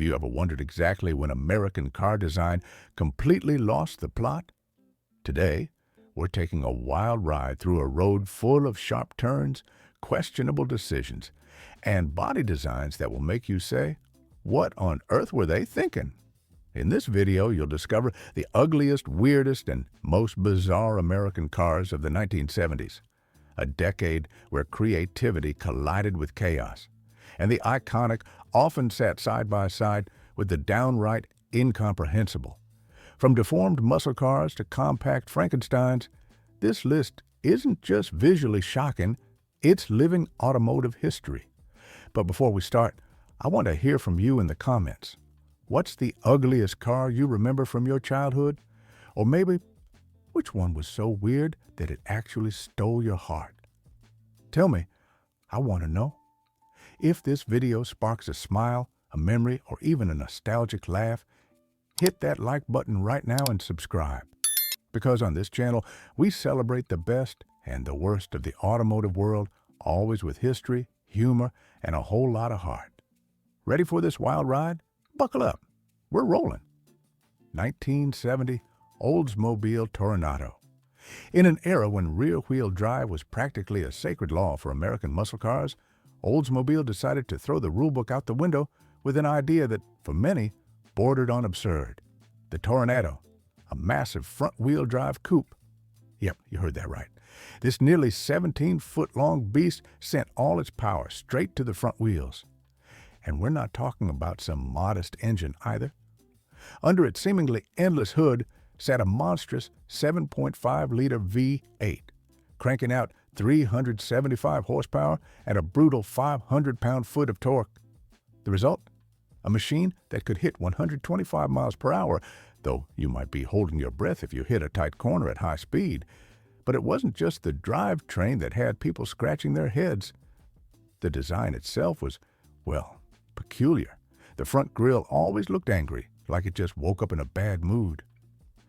Have you ever wondered exactly when American car design completely lost the plot? Today, we're taking a wild ride through a road full of sharp turns, questionable decisions, and body designs that will make you say, "What on earth were they thinking?" In this video, you'll discover the ugliest, weirdest, and most bizarre American cars of the 1970s, a decade where creativity collided with chaos, and the iconic often sat side by side with the downright incomprehensible. From deformed muscle cars to compact Frankensteins, this list isn't just visually shocking, it's living automotive history. But before we start, I want to hear from you in the comments. What's the ugliest car you remember from your childhood? Or maybe, which one was so weird that it actually stole your heart? Tell me, I want to know. If this video sparks a smile, a memory, or even a nostalgic laugh, hit that like button right now and subscribe. Because on this channel, we celebrate the best and the worst of the automotive world, always with history, humor, and a whole lot of heart. Ready for this wild ride? Buckle up. We're rolling. 1970 Oldsmobile Toronado. In an era when rear-wheel drive was practically a sacred law for American muscle cars, Oldsmobile decided to throw the rulebook out the window with an idea that, for many, bordered on absurd. The Toronado, a massive front-wheel drive coupe. Yep, you heard that right. This nearly 17-foot-long beast sent all its power straight to the front wheels. And we're not talking about some modest engine either. Under its seemingly endless hood sat a monstrous 7.5-liter V8, cranking out 375 horsepower and a brutal 500-pound-foot of torque. The result? A machine that could hit 125 miles per hour, though you might be holding your breath if you hit a tight corner at high speed. But it wasn't just the drivetrain that had people scratching their heads. The design itself was, well, peculiar. The front grille always looked angry, like it just woke up in a bad mood.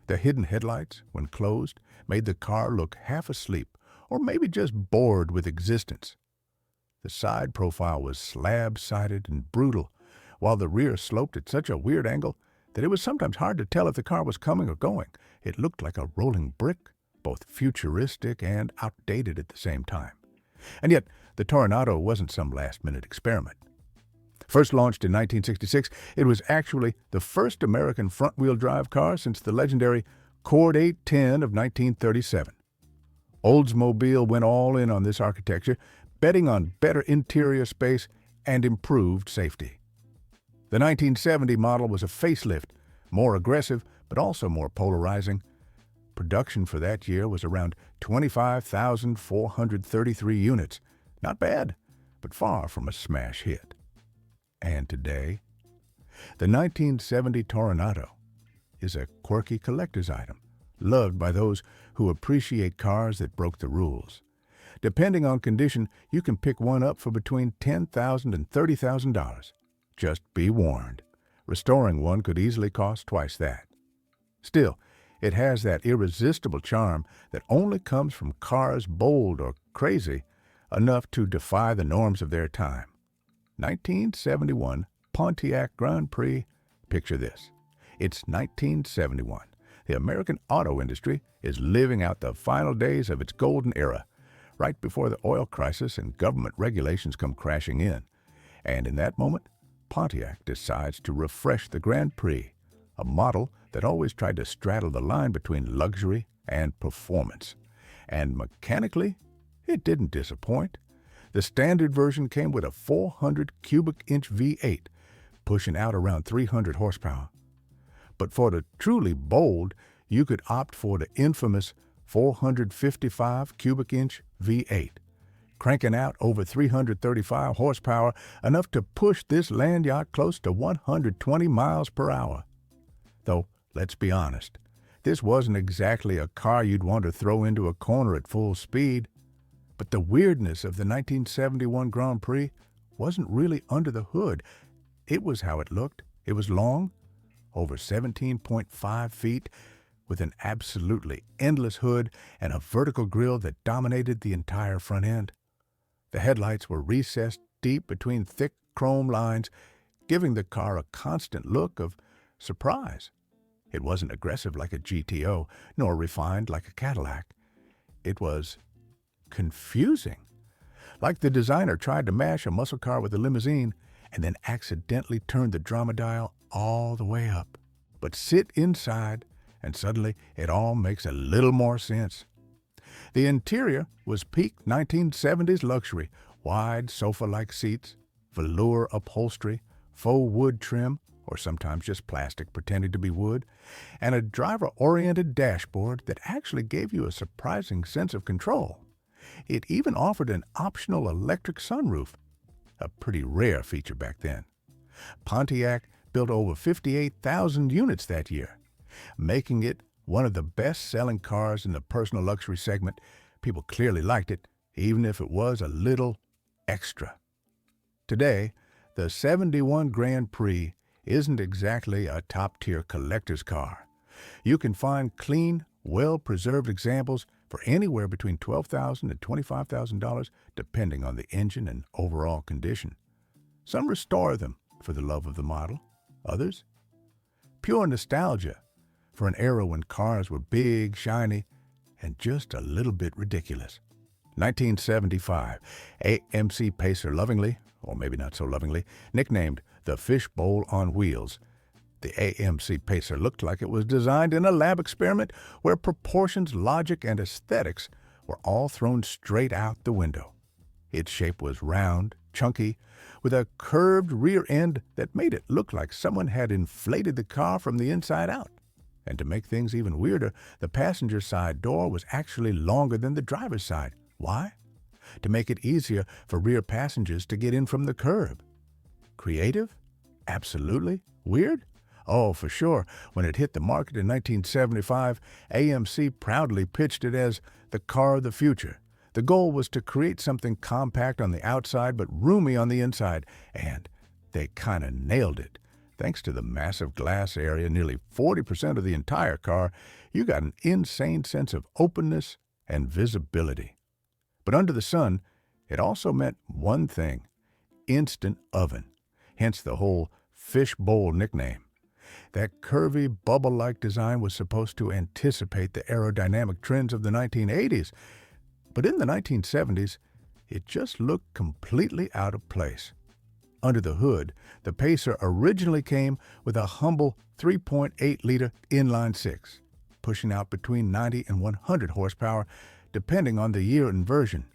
The hidden headlights, when closed, made the car look half asleep, or maybe just bored with existence. The side profile was slab-sided and brutal, while the rear sloped at such a weird angle that it was sometimes hard to tell if the car was coming or going. It looked like a rolling brick, both futuristic and outdated at the same time. And yet, the Toronado wasn't some last-minute experiment. First launched in 1966, it was actually the first American front-wheel drive car since the legendary Cord 810 of 1937. Oldsmobile went all in on this architecture, betting on better interior space and improved safety. The 1970 model was a facelift, more aggressive but also more polarizing. Production for that year was around 25,433 units. Not bad, but far from a smash hit. And today, the 1970 Toronado is a quirky collector's item, loved by those who appreciate cars that broke the rules. Depending on condition, you can pick one up for between $10,000 and $30,000. Just be warned, restoring one could easily cost twice that. Still, it has that irresistible charm that only comes from cars bold or crazy enough to defy the norms of their time. 1971 Pontiac Grand Prix. Picture this. It's 1971. The American auto industry is living out the final days of its golden era, right before the oil crisis and government regulations come crashing in. And in that moment, Pontiac decides to refresh the Grand Prix, a model that always tried to straddle the line between luxury and performance. And mechanically, it didn't disappoint. The standard version came with a 400 cubic inch V8, pushing out around 300 horsepower. But for the truly bold, you could opt for the infamous 455 cubic inch V8, cranking out over 335 horsepower, enough to push this land yacht close to 120 miles per hour. Though, let's be honest, this wasn't exactly a car you'd want to throw into a corner at full speed. But the weirdness of the 1971 Grand Prix wasn't really under the hood. It was how it looked. It was long, over 17.5 feet, with an absolutely endless hood and a vertical grille that dominated the entire front end. The headlights were recessed deep between thick chrome lines, giving the car a constant look of surprise. It wasn't aggressive like a GTO, nor refined like a Cadillac. It was confusing. Like the designer tried to mash a muscle car with a limousine and then accidentally turned the drama dial all the way up. But sit inside, and suddenly it all makes a little more sense. The interior was peak 1970s luxury, wide sofa-like seats, velour upholstery, faux wood trim, or sometimes just plastic pretending to be wood, and a driver-oriented dashboard that actually gave you a surprising sense of control. It even offered an optional electric sunroof, a pretty rare feature back then. Pontiac built over 58,000 units that year, making it one of the best-selling cars in the personal luxury segment. People clearly liked it, even if it was a little extra. Today, the 71 Grand Prix isn't exactly a top-tier collector's car. You can find clean, well-preserved examples for anywhere between $12,000 and $25,000, depending on the engine and overall condition. Some restore them for the love of the model, others pure nostalgia for an era when cars were big, shiny, and just a little bit ridiculous. 1975, AMC Pacer lovingly, or maybe not so lovingly, nicknamed the Fishbowl on Wheels. The AMC Pacer looked like it was designed in a lab experiment where proportions, logic, and aesthetics were all thrown straight out the window. Its shape was round, chunky, with a curved rear end that made it look like someone had inflated the car from the inside out. And to make things even weirder, the passenger side door was actually longer than the driver's side. Why? To make it easier for rear passengers to get in from the curb. Creative? Absolutely. Weird? Oh, for sure. When it hit the market in 1975, AMC proudly pitched it as the car of the future. The goal was to create something compact on the outside but roomy on the inside, and they kind of nailed it. Thanks to the massive glass area, nearly 40% of the entire car, you got an insane sense of openness and visibility. But under the sun, it also meant one thing: instant oven, hence the whole fishbowl nickname. That curvy, bubble-like design was supposed to anticipate the aerodynamic trends of the 1980s, but in the 1970s, it just looked completely out of place. Under the hood, the Pacer originally came with a humble 3.8-liter inline-six, pushing out between 90 and 100 horsepower, depending on the year and version.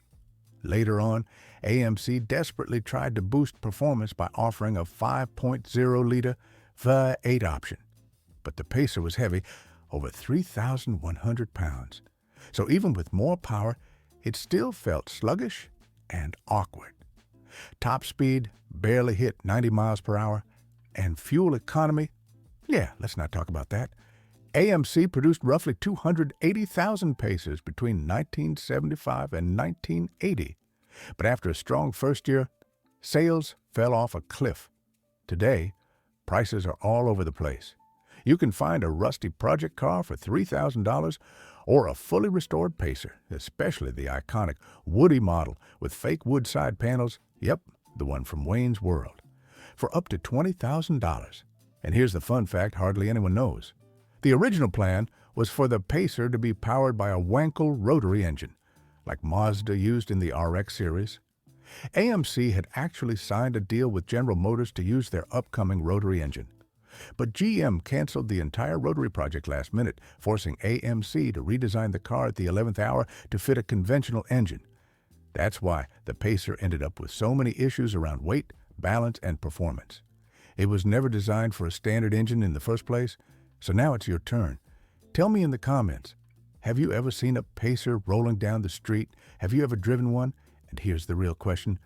Later on, AMC desperately tried to boost performance by offering a 5.0-liter V8 option. But the Pacer was heavy, over 3,100 pounds. So even with more power, it still felt sluggish and awkward. Top speed barely hit 90 miles per hour, and fuel economy, let's not talk about that. AMC produced roughly 280,000 Pacers between 1975 and 1980. But after a strong first year, sales fell off a cliff. Today, prices are all over the place. You can find a rusty project car for $3,000 or a fully restored Pacer, especially the iconic Woody model with fake wood side panels, the one from Wayne's World, for up to $20,000. And here's the fun fact hardly anyone knows. The original plan was for the Pacer to be powered by a Wankel rotary engine, like Mazda used in the RX series. AMC had actually signed a deal with General Motors to use their upcoming rotary engine. But GM canceled the entire rotary project last minute, forcing AMC to redesign the car at the 11th hour to fit a conventional engine. That's why the Pacer ended up with so many issues around weight, balance, and performance. It was never designed for a standard engine in the first place, so now it's your turn. Tell me in the comments, have you ever seen a Pacer rolling down the street? Have you ever driven one? And here's the real question: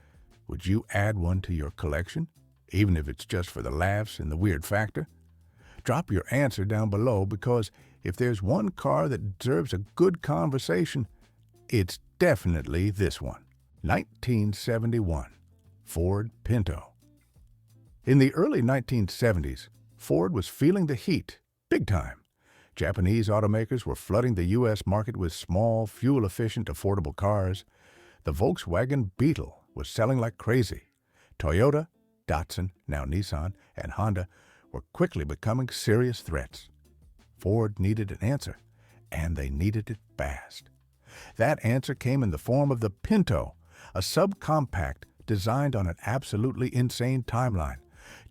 would you add one to your collection, even if it's just for the laughs and the weird factor? Drop your answer down below, because if there's one car that deserves a good conversation, it's definitely this one. 1971, Ford Pinto. In the early 1970s, Ford was feeling the heat, big time. Japanese automakers were flooding the U.S. market with small, fuel-efficient, affordable cars. The Volkswagen Beetle was selling like crazy. Toyota, Datsun, now Nissan, and Honda were quickly becoming serious threats. Ford needed an answer, and they needed it fast. That answer came in the form of the Pinto, a subcompact designed on an absolutely insane timeline,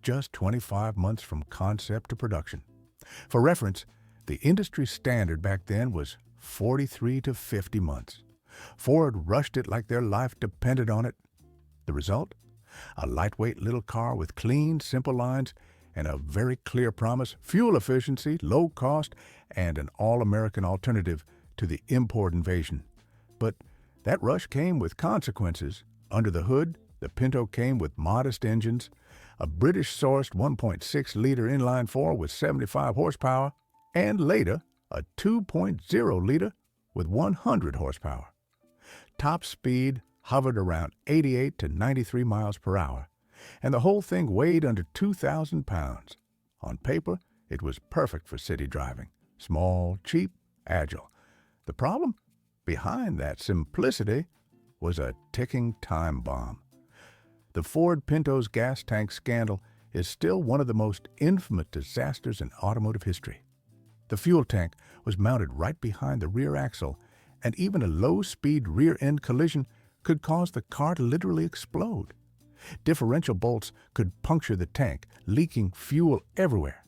just 25 months from concept to production. For reference, the industry standard back then was 43 to 50 months. Ford rushed it like their life depended on it. The result? A lightweight little car with clean, simple lines and a very clear promise, fuel efficiency, low cost, and an all-American alternative to the import invasion. But that rush came with consequences. Under the hood, the Pinto came with modest engines, a British-sourced 1.6-liter inline-4 with 75 horsepower, and later, a 2.0-liter with 100 horsepower. Top speed hovered around 88 to 93 miles per hour, and the whole thing weighed under 2,000 pounds. On paper, it was perfect for city driving. Small, cheap, agile. The problem? Behind that simplicity was a ticking time bomb. The Ford Pinto's gas tank scandal is still one of the most infamous disasters in automotive history. The fuel tank was mounted right behind the rear axle, and even a low-speed rear-end collision could cause the car to literally explode. Differential bolts could puncture the tank, leaking fuel everywhere.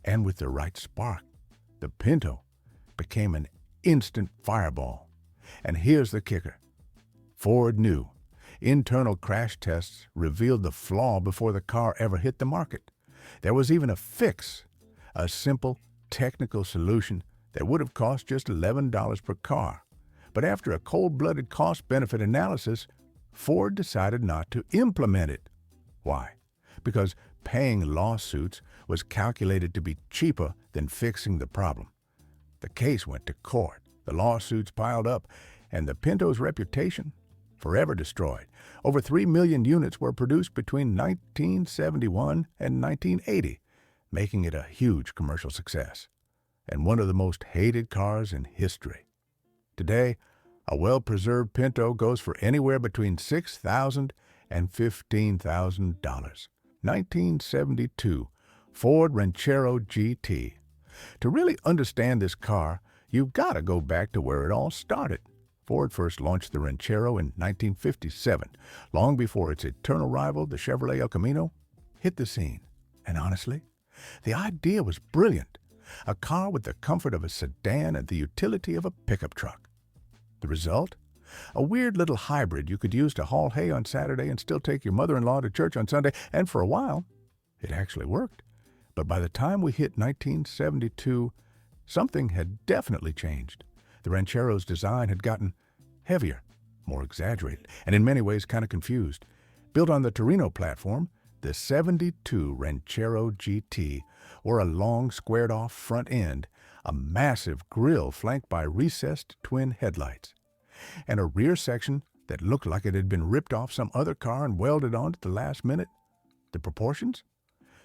And with the right spark, the Pinto became an instant fireball. And here's the kicker. Ford knew. Internal crash tests revealed the flaw before the car ever hit the market. There was even a fix, a simple, technical solution that would have cost just $11 per car. But after a cold-blooded cost-benefit analysis, Ford decided not to implement it. Why? Because paying lawsuits was calculated to be cheaper than fixing the problem. The case went to court, the lawsuits piled up, and the Pinto's reputation forever destroyed. Over 3 million units were produced between 1971 and 1980, making it a huge commercial success, and one of the most hated cars in history. Today, a well-preserved Pinto goes for anywhere between $6,000 and $15,000. 1972 Ford Ranchero GT. To really understand this car, you've got to go back to where it all started. Ford first launched the Ranchero in 1957, long before its eternal rival, the Chevrolet El Camino, hit the scene. And honestly, the idea was brilliant. A car with the comfort of a sedan and the utility of a pickup truck. The result? A weird little hybrid you could use to haul hay on Saturday and still take your mother-in-law to church on Sunday, and for a while, it actually worked. But by the time we hit 1972, something had definitely changed. The Ranchero's design had gotten heavier, more exaggerated, and in many ways kind of confused. Built on the Torino platform, the 72 Ranchero GT wore a long, squared-off front end, a massive grille flanked by recessed twin headlights, and a rear section that looked like it had been ripped off some other car and welded on at the last minute. The proportions?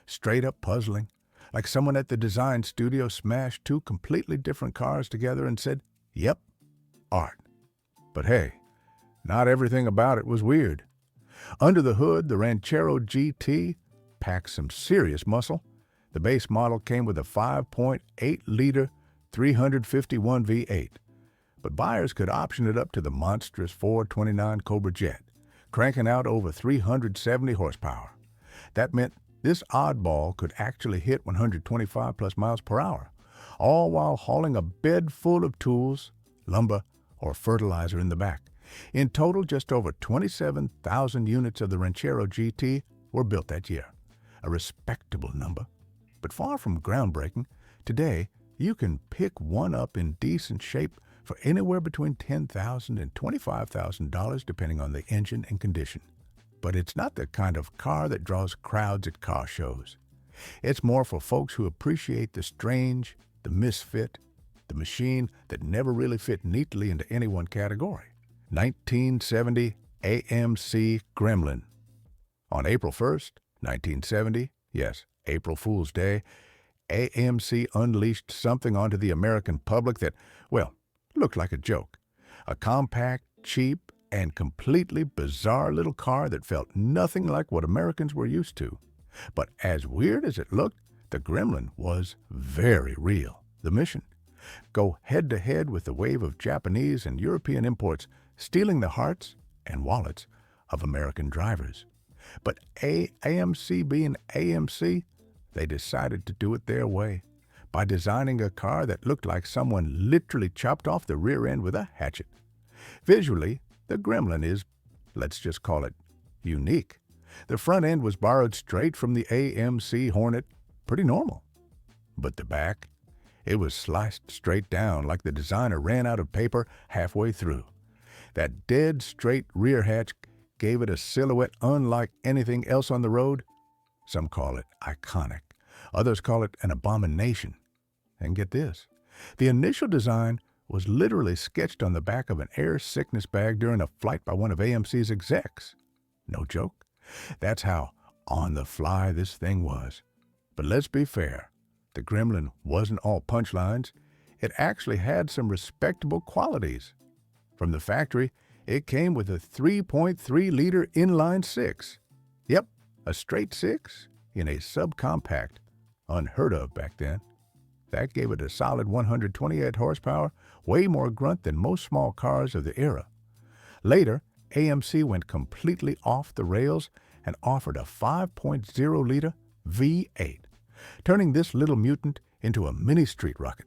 Straight up puzzling, like someone at the design studio smashed two completely different cars together and said, "Yep, art." But hey, not everything about it was weird. Under the hood, the Ranchero GT packed some serious muscle. The base model came with a 5.8-liter 351 V8, but buyers could option it up to the monstrous 429 Cobra Jet, cranking out over 370 horsepower. That meant this oddball could actually hit 125+ miles per hour, all while hauling a bed full of tools, lumber, or fertilizer in the back. In total, just over 27,000 units of the Ranchero GT were built that year, a respectable number. But far from groundbreaking, today you can pick one up in decent shape for anywhere between $10,000 and $25,000 depending on the engine and condition. But it's not the kind of car that draws crowds at car shows. It's more for folks who appreciate the strange, the misfit, the machine that never really fit neatly into any one category. 1970 AMC Gremlin. On April 1st, 1970, yes, April Fool's Day, AMC unleashed something onto the American public that, well, looked like a joke. A compact, cheap, and completely bizarre little car that felt nothing like what Americans were used to. But as weird as it looked, the Gremlin was very real. The mission: go head-to-head with the wave of Japanese and European imports, stealing the hearts and wallets of American drivers. But AMC being AMC, they decided to do it their way by designing a car that looked like someone literally chopped off the rear end with a hatchet. Visually, the Gremlin is, let's just call it, unique. The front end was borrowed straight from the AMC Hornet, pretty normal. But the back, it was sliced straight down like the designer ran out of paper halfway through. That dead straight rear hatch gave it a silhouette unlike anything else on the road. Some call it iconic. Others call it an abomination. And get this, the initial design was literally sketched on the back of an air sickness bag during a flight by one of AMC's execs. No joke. That's how on the fly this thing was. But let's be fair, the Gremlin wasn't all punchlines. It actually had some respectable qualities. From the factory, it came with a 3.3-liter inline six. Yep, a straight six in a subcompact. Unheard of back then. That gave it a solid 128 horsepower, way more grunt than most small cars of the era. Later, AMC went completely off the rails and offered a 5.0-liter V8, turning this little mutant into a mini street rocket,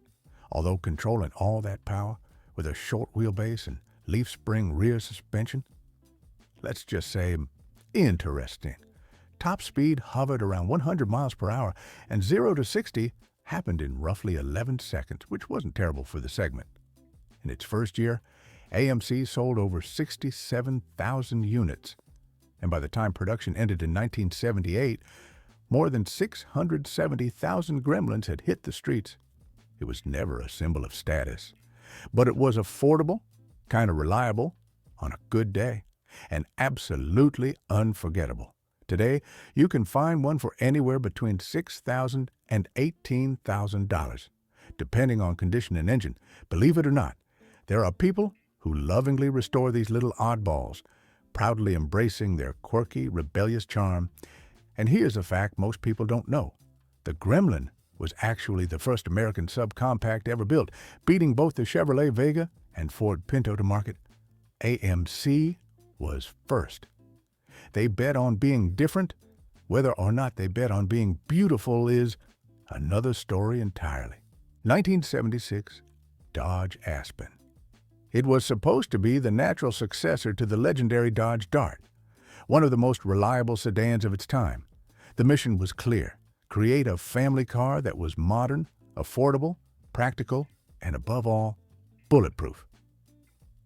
although controlling all that power with a short wheelbase and leaf spring rear suspension. Let's just say, interesting. Top speed hovered around 100 miles per hour, and 0 to 60 happened in roughly 11 seconds, which wasn't terrible for the segment. In its first year, AMC sold over 67,000 units, and by the time production ended in 1978, more than 670,000 Gremlins had hit the streets. It was never a symbol of status, but it was affordable, kind of reliable, on a good day, and absolutely unforgettable. Today, you can find one for anywhere between $6,000 and $18,000, depending on condition and engine. Believe it or not, there are people who lovingly restore these little oddballs, proudly embracing their quirky, rebellious charm. And here's a fact most people don't know. The Gremlin was actually the first American subcompact ever built, beating both the Chevrolet Vega and Ford Pinto to market. AMC was first. They bet on being different. Whether or not they bet on being beautiful is another story entirely. 1976, Dodge Aspen. It was supposed to be the natural successor to the legendary Dodge Dart, one of the most reliable sedans of its time. The mission was clear: create a family car that was modern, affordable, practical, and above all, bulletproof.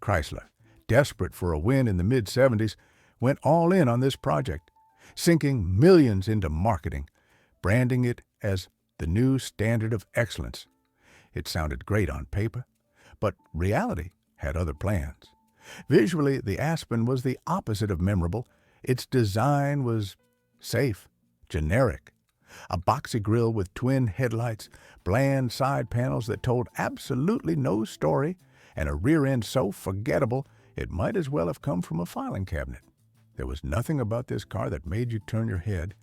Chrysler, desperate for a win in the mid-70s, went all in on this project, sinking millions into marketing, branding it as the new standard of excellence. It sounded great on paper, but reality had other plans. Visually, the Aspen was the opposite of memorable. Its design was safe, generic. A boxy grille with twin headlights, bland side panels that told absolutely no story, and a rear end so forgettable it might as well have come from a filing cabinet. There was nothing about this car that made you turn your head,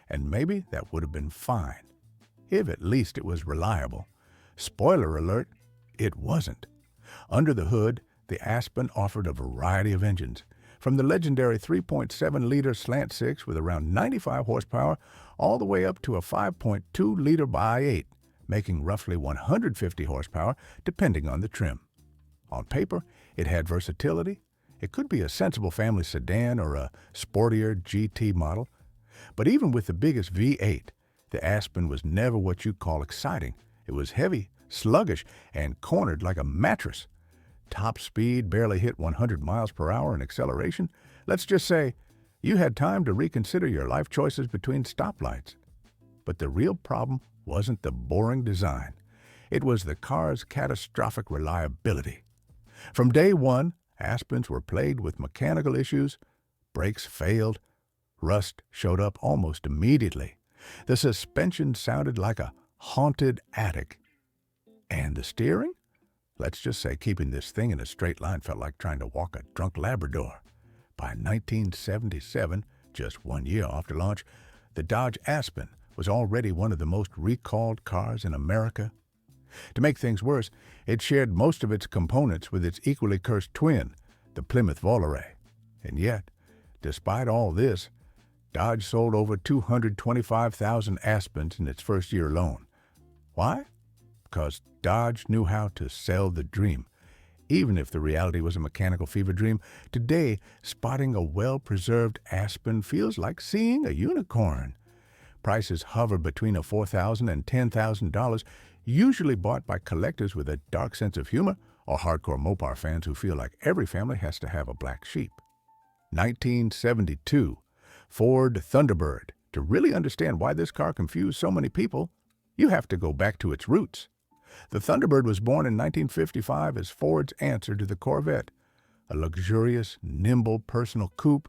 and maybe that would have been fine, if at least it was reliable. Spoiler alert, it wasn't. Under the hood, the Aspen offered a variety of engines, from the legendary 3.7-liter slant six with around 95 horsepower all the way up to a 5.2-liter i8, making roughly 150 horsepower depending on the trim. On paper, it had versatility. It could be a sensible family sedan or a sportier GT model. But even with the biggest V8, the Aspen was never what you'd call exciting. It was heavy, sluggish, and cornered like a mattress. Top speed barely hit 100 miles per hour in acceleration. Let's just say you had time to reconsider your life choices between stoplights. But the real problem wasn't the boring design. It was the car's catastrophic reliability. From day one, Aspens were plagued with mechanical issues. Brakes failed. Rust showed up almost immediately. The suspension sounded like a haunted attic. And the steering? Let's just say keeping this thing in a straight line felt like trying to walk a drunk Labrador. By 1977, just 1 year after launch, the Dodge Aspen was already one of the most recalled cars in America. To make things worse, it shared most of its components with its equally cursed twin, the Plymouth Volare. And yet, despite all this, Dodge sold over 225,000 Aspens in its first year alone. Why? Because Dodge knew how to sell the dream. Even if the reality was a mechanical fever dream, today, spotting a well-preserved Aspen feels like seeing a unicorn. Prices hover between $4,000 and $10,000, usually bought by collectors with a dark sense of humor or hardcore Mopar fans who feel like every family has to have a black sheep. 1972, Ford Thunderbird. To really understand why this car confused so many people, you have to go back to its roots. The Thunderbird was born in 1955 as Ford's answer to the Corvette, a luxurious, nimble personal coupe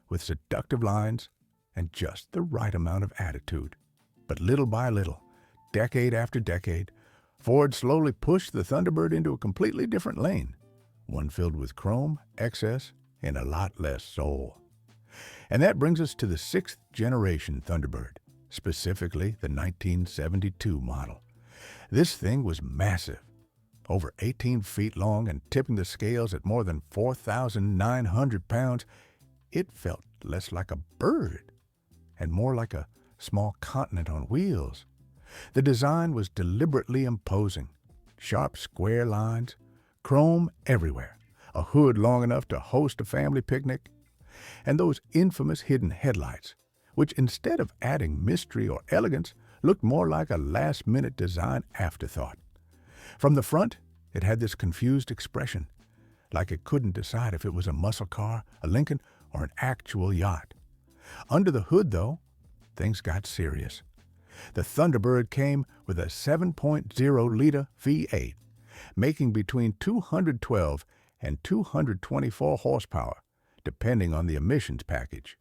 with seductive lines and just the right amount of attitude. But little by little, decade after decade, Ford slowly pushed the Thunderbird into a completely different lane, one filled with chrome, excess, and a lot less soul. And that brings us to the 6th generation Thunderbird, specifically the 1972 model. This thing was massive, over 18 feet long and tipping the scales at more than 4,900 pounds. It felt less like a bird and more like a small continent on wheels. The design was deliberately imposing, sharp square lines, chrome everywhere, a hood long enough to host a family picnic, and those infamous hidden headlights, which instead of adding mystery or elegance, looked more like a last-minute design afterthought. From the front, it had this confused expression, like it couldn't decide if it was a muscle car, a Lincoln, or an actual yacht. Under the hood, though, things got serious. The Thunderbird came with a 7.0-liter V8, making between 212 and 224 horsepower, depending on the emissions package.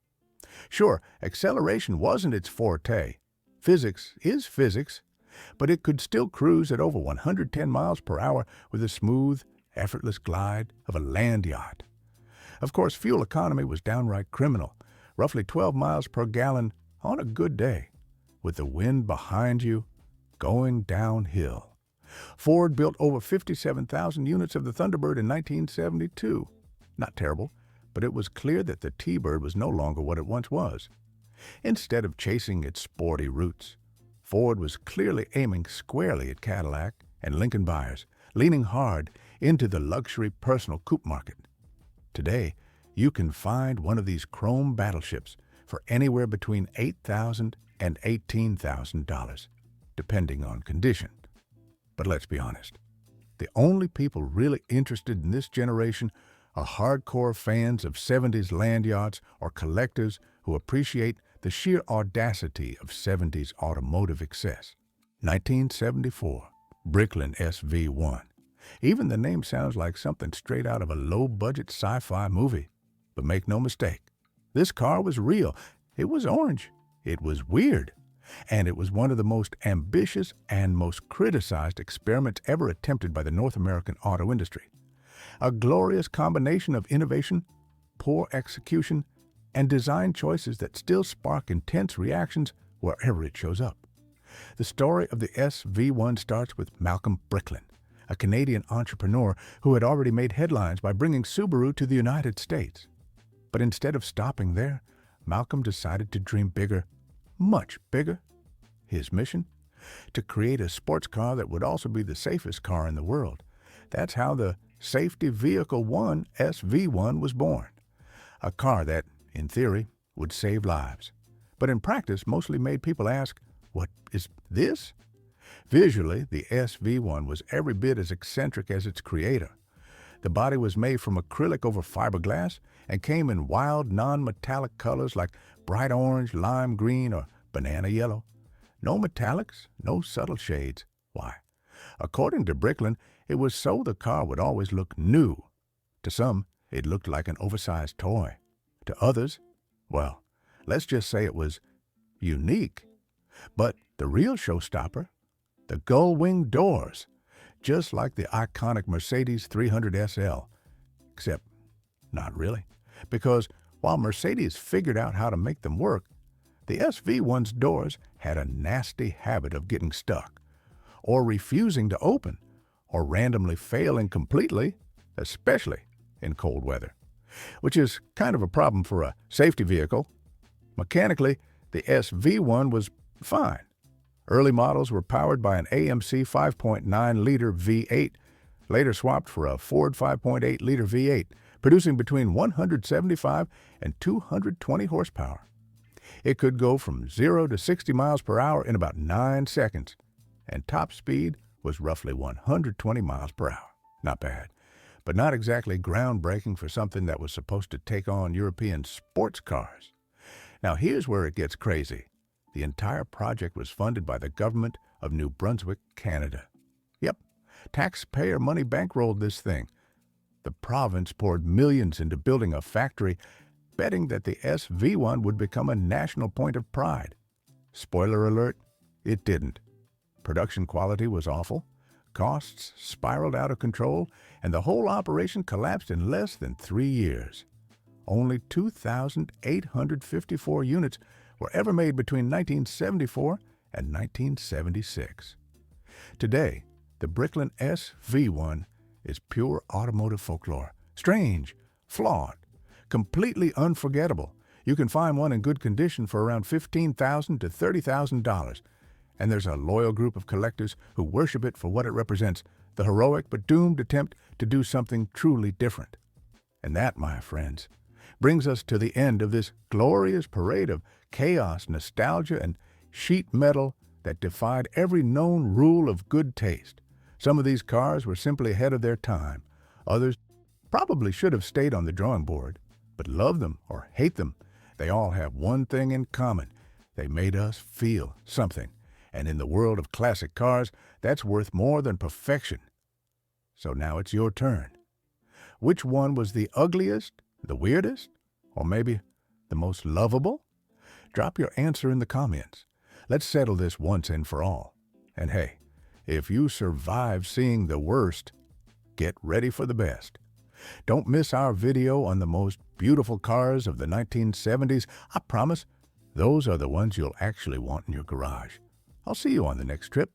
Sure, acceleration wasn't its forte. Physics is physics, but it could still cruise at over 110 miles per hour with the smooth, effortless glide of a land yacht. Of course, fuel economy was downright criminal, roughly 12 miles per gallon on a good day, with the wind behind you, going downhill. Ford built over 57,000 units of the Thunderbird in 1972. Not terrible, but it was clear that the T-Bird was no longer what it once was. Instead of chasing its sporty roots, Ford was clearly aiming squarely at Cadillac and Lincoln buyers, leaning hard into the luxury personal coupe market. Today, you can find one of these chrome battleships for anywhere between $8,000 and $18,000, depending on condition. But let's be honest, the only people really interested in this generation are hardcore fans of 70s land yachts or collectors who appreciate the sheer audacity of 70s automotive excess. 1974, Bricklin SV1. Even the name sounds like something straight out of a low-budget sci-fi movie. But make no mistake, this car was real. It was orange. It was weird. And it was one of the most ambitious and most criticized experiments ever attempted by the North American auto industry. A glorious combination of innovation, poor execution, and design choices that still spark intense reactions wherever it shows up. The story of the SV1 starts with Malcolm Bricklin, a Canadian entrepreneur who had already made headlines by bringing Subaru to the United States. But instead of stopping there, Malcolm decided to dream bigger, much bigger. His mission? To create a sports car that would also be the safest car in the world. That's how the Safety Vehicle 1 SV1 was born. A car that, in theory, would save lives, but in practice mostly made people ask, what is this? Visually, the SV1 was every bit as eccentric as its creator. The body was made from acrylic over fiberglass and came in wild, non-metallic colors like bright orange, lime green, or banana yellow. No metallics, no subtle shades. Why? According to Bricklin, it was so the car would always look new. To some, it looked like an oversized toy. To others, well, let's just say it was unique. But the real showstopper, the gull-wing doors. just like the iconic Mercedes 300 SL. Except, not really. Because while Mercedes figured out how to make them work, the SV1's doors had a nasty habit of getting stuck, or refusing to open, or randomly failing completely, especially in cold weather, which is kind of a problem for a safety vehicle. Mechanically, the SV1 was fine. Early models were powered by an AMC 5.9-liter V8, later swapped for a Ford 5.8-liter V8, producing between 175 and 220 horsepower. It could go from 0 to 60 miles per hour in about 9 seconds, and top speed was roughly 120 miles per hour. Not bad, but not exactly groundbreaking for something that was supposed to take on European sports cars. Now here's where it gets crazy. The entire project was funded by the government of New Brunswick, Canada. Yep, taxpayer money bankrolled this thing. The province poured millions into building a factory, betting that the SV1 would become a national point of pride. Spoiler alert, it didn't. Production quality was awful, costs spiraled out of control, and the whole operation collapsed in less than 3 years. Only 2,854 units were ever made between 1974 and 1976. Today, the Bricklin SV1 is pure automotive folklore. Strange, flawed, completely unforgettable. You can find one in good condition for around $15,000 to $30,000. And there's a loyal group of collectors who worship it for what it represents, the heroic but doomed attempt to do something truly different. And that, my friends, brings us to the end of this glorious parade of chaos, nostalgia, and sheet metal that defied every known rule of good taste. Some of these cars were simply ahead of their time. Others probably should have stayed on the drawing board. But love them or hate them, they all have one thing in common. They made us feel something. And in the world of classic cars, that's worth more than perfection. So now it's your turn. Which one was the ugliest, the weirdest, or maybe the most lovable? Drop your answer in the comments. Let's settle this once and for all. And hey, if you survive seeing the worst, get ready for the best. Don't miss our video on the most beautiful cars of the 1970s. I promise, those are the ones you'll actually want in your garage. I'll see you on the next trip.